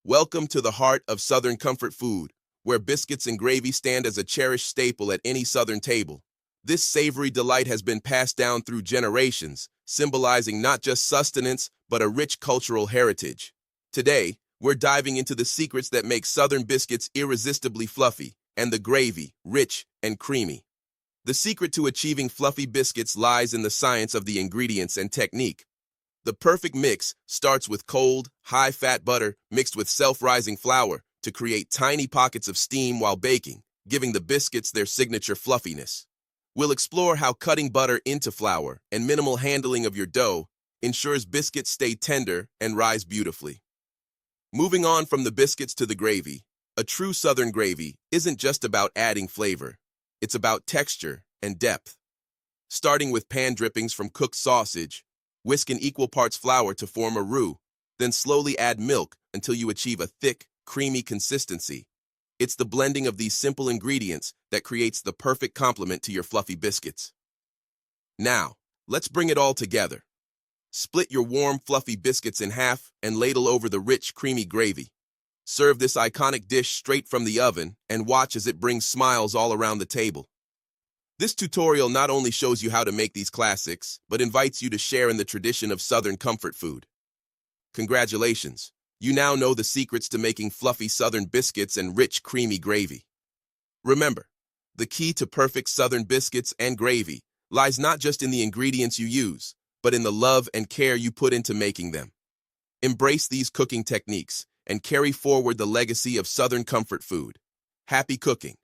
Welcome to the heart of Southern comfort food, where biscuits and gravy stand as a cherished staple at any Southern table. This savory delight has been passed down through generations, symbolizing not just sustenance, but a rich cultural heritage. Today, we're diving into the secrets that make Southern biscuits irresistibly fluffy, and the gravy, rich and creamy. The secret to achieving fluffy biscuits lies in the science of the ingredients and technique. The perfect mix starts with cold, high-fat butter mixed with self-rising flour to create tiny pockets of steam while baking, giving the biscuits their signature fluffiness. We'll explore how cutting butter into flour and minimal handling of your dough ensures biscuits stay tender and rise beautifully. Moving on from the biscuits to the gravy, a true Southern gravy isn't just about adding flavor. It's about texture and depth. Starting with pan drippings from cooked sausage, whisk in equal parts flour to form a roux, then slowly add milk until you achieve a thick, creamy consistency. It's the blending of these simple ingredients that creates the perfect complement to your fluffy biscuits. Now, let's bring it all together. Split your warm, fluffy biscuits in half and ladle over the rich, creamy gravy. Serve this iconic dish straight from the oven and watch as it brings smiles all around the table. This tutorial not only shows you how to make these classics, but invites you to share in the tradition of Southern comfort food. Congratulations! You now know the secrets to making fluffy Southern biscuits and rich, creamy gravy. Remember, the key to perfect Southern biscuits and gravy lies not just in the ingredients you use, but in the love and care you put into making them. Embrace these cooking techniques and carry forward the legacy of Southern comfort food. Happy cooking!